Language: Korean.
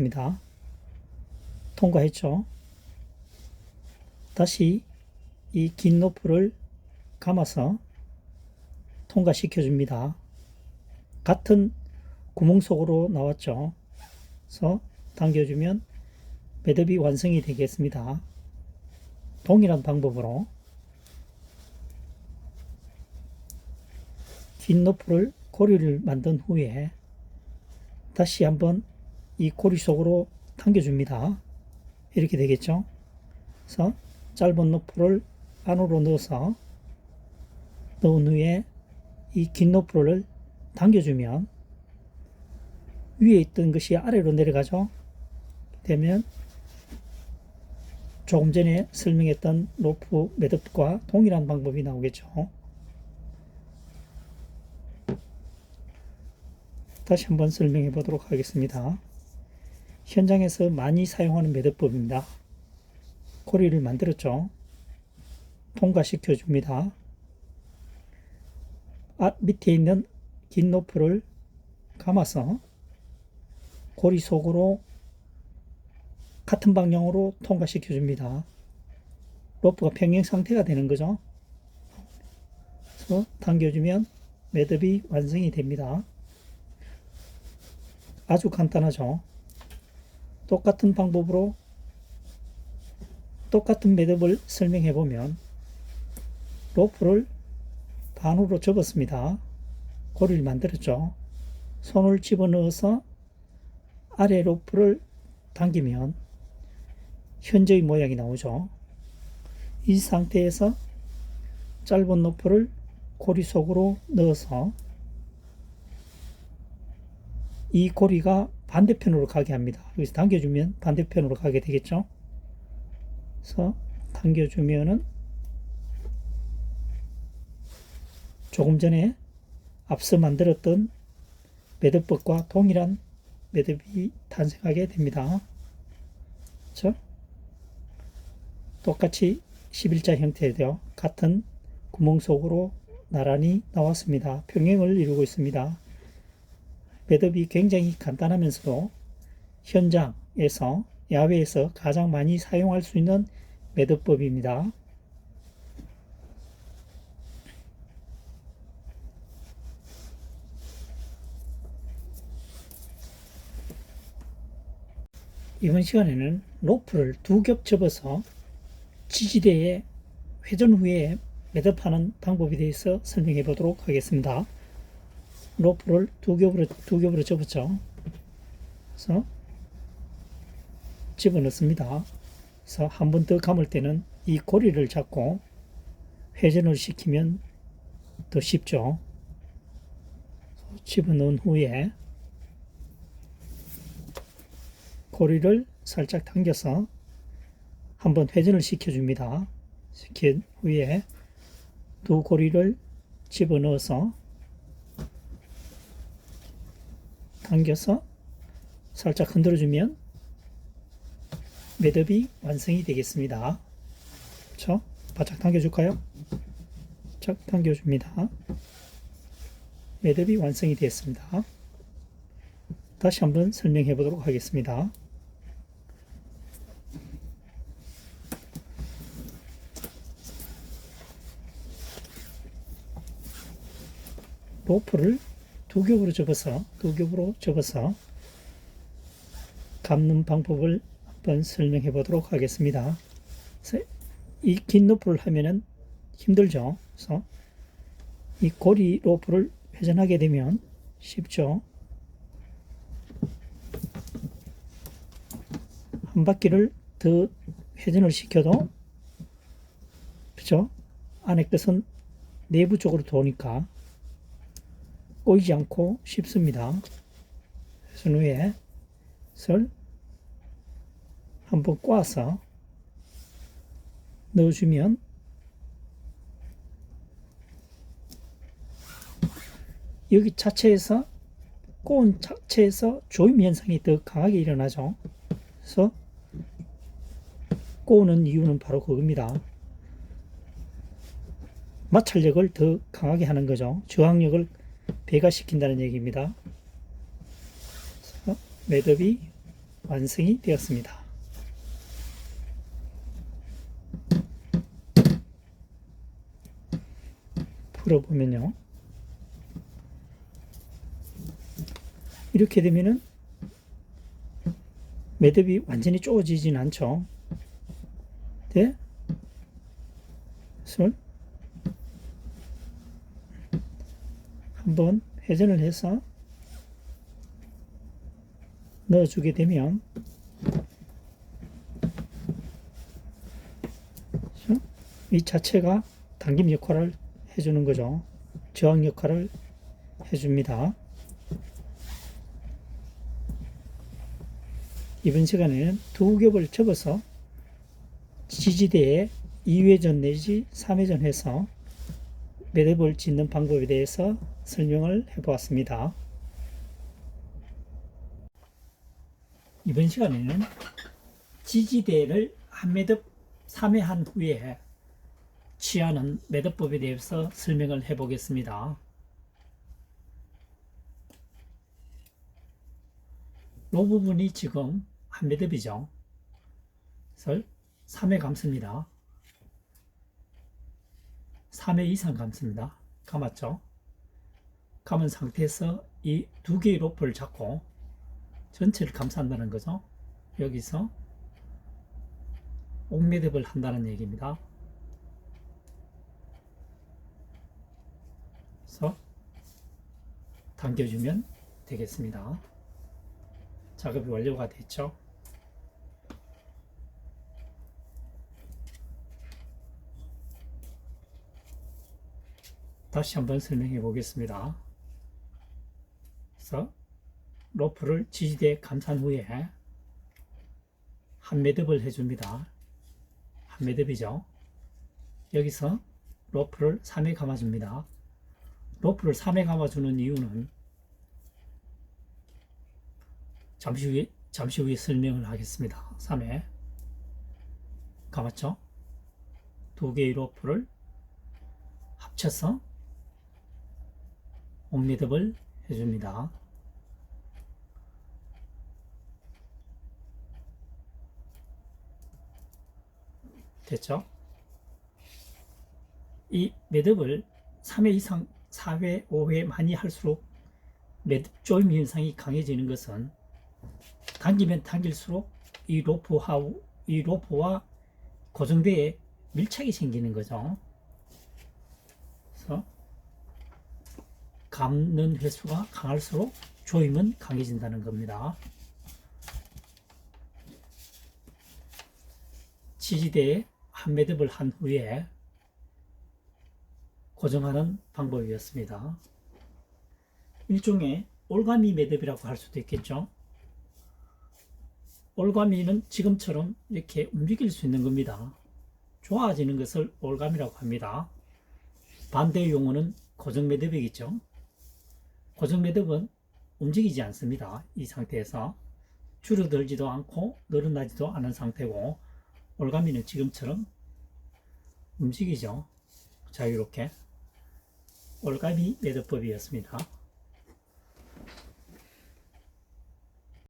되겠습니다. 통과했죠. 다시 이 긴 로프를 감아서 통과시켜 줍니다. 같은 구멍 속으로 나왔죠. 그래서 당겨주면 매듭이 완성이 되겠습니다. 동일한 방법으로 긴 로프를 고리를 만든 후에 다시 한번 이 고리 속으로 당겨줍니다. 이렇게 되겠죠. 그래서 짧은 로프를 안으로 넣어서 넣은 후에 이 긴 로프를 당겨주면 위에 있던 것이 아래로 내려가죠. 되면 조금 전에 설명했던 로프 매듭과 동일한 방법이 나오겠죠. 다시 한번 설명해 보도록 하겠습니다. 현장에서 많이 사용하는 매듭법입니다. 고리를 만들었죠. 통과시켜 줍니다. 밑에 있는 긴 로프를 감아서 고리 속으로 같은 방향으로 통과시켜 줍니다. 로프가 평행 상태가 되는 거죠. 그래서 당겨주면 매듭이 완성이 됩니다. 아주 간단하죠. 똑같은 방법으로 똑같은 매듭을 설명해 보면 로프를 반으로 접었습니다. 고리를 만들었죠. 손을 집어넣어서 아래 로프를 당기면 현재의 모양이 나오죠. 이 상태에서 짧은 로프를 고리 속으로 넣어서 이 고리가 반대편으로 가게 합니다. 여기서 당겨주면 반대편으로 가게 되겠죠. 그래서 당겨주면은 조금 전에 앞서 만들었던 매듭법과 동일한 매듭이 탄생하게 됩니다. 그렇죠? 똑같이 11자 형태되어 같은 구멍 속으로 나란히 나왔습니다. 평행을 이루고 있습니다. 매듭이 굉장히 간단하면서도 현장에서 야외에서 가장 많이 사용할 수 있는 매듭법입니다. 이번 시간에는 로프를 두 겹 접어서 지지대에 회전 후에 매듭하는 방법에 대해서 설명해 보도록 하겠습니다. 로프를 두 겹으로 접었죠. 그래서 집어넣습니다. 그래서 한 번 더 감을 때는 이 고리를 잡고 회전을 시키면 더 쉽죠. 집어넣은 후에 고리를 살짝 당겨서 한번 회전을 시켜줍니다. 시킨 후에 두 고리를 집어넣어서 당겨서 살짝 흔들어주면 매듭이 완성이 되겠습니다. 그렇죠? 바짝 당겨줄까요? 바짝 당겨줍니다. 매듭이 완성이 되었습니다. 다시 한번 설명해 보도록 하겠습니다. 로프를 두 겹으로 접어서 감는 방법을 한번 설명해 보도록 하겠습니다. 이 긴 로프를 하면은 힘들죠. 그래서 이 고리 로프를 회전하게 되면 쉽죠. 한 바퀴를 더 회전을 시켜도 그죠? 안에 것은 내부 쪽으로 도니까 꼬이지 않고 쉽습니다. 회전 후에 설 한번 꽈서 넣어주면 여기 자체에서 꼬은 자체에서 조임 현상이 더 강하게 일어나죠. 그래서 꼬우는 이유는 바로 그겁니다. 마찰력을 더 강하게 하는 거죠. 저항력을 배가시킨다는 얘기입니다. 매듭이 완성이 되었습니다. 풀어보면요. 이렇게 되면은 매듭이 완전히 쪼지진 않죠. 네? 그래서 한번 회전을 해서 넣어주게 되면 이 자체가 당김 역할을 해주는 거죠. 저항 역할을 해줍니다. 이번 시간에는 두 겹을 접어서 지지대에 2회전 내지 3회전 해서 매듭을 짓는 방법에 대해서 설명을 해보았습니다. 이번 시간에는 지지대를 한 매듭 3회한 후에 취하는 매듭법에 대해서 설명을 해보겠습니다. 이 부분이 지금 한 매듭이죠. 그래서 3회 감습니다. 3회 이상 감습니다. 감았죠? 감은 상태에서 이 두 개의 로프를 잡고 전체를 감싼다는 거죠. 여기서 옥매듭을 한다는 얘기입니다. 그래서 당겨주면 되겠습니다. 작업이 완료가 됐죠. 다시 한번 설명해 보겠습니다. 그래서 로프를 지지대에 감싼 후에 한 매듭을 해줍니다. 한 매듭이죠. 여기서 로프를 3회 감아줍니다. 로프를 3회 감아주는 이유는 잠시 후에 설명을 하겠습니다. 3회 감았죠? 두 개의 로프를 합쳐서 옥매듭을 해줍니다. 됐죠? 이 매듭을 3회 이상, 4회, 5회 많이 할수록 매듭 조임 현상이 강해지는 것은 당기면 당길수록 이 로프와 고정대에 밀착이 생기는 거죠. 그래서 감는 횟수가 강할수록 조임은 강해진다는 겁니다. 지지대에 한 매듭을 한 후에 고정하는 방법이었습니다. 일종의 올가미 매듭이라고 할 수도 있겠죠. 올가미는 지금처럼 이렇게 움직일 수 있는 겁니다. 좋아지는 것을 올가미라고 합니다. 반대의 용어는 고정 매듭이겠죠. 고정 매듭은 움직이지 않습니다. 이 상태에서 줄어들지도 않고 늘어나지도 않은 상태고, 올가미는 지금처럼 움직이죠. 자유롭게. 올가미 매듭법이었습니다.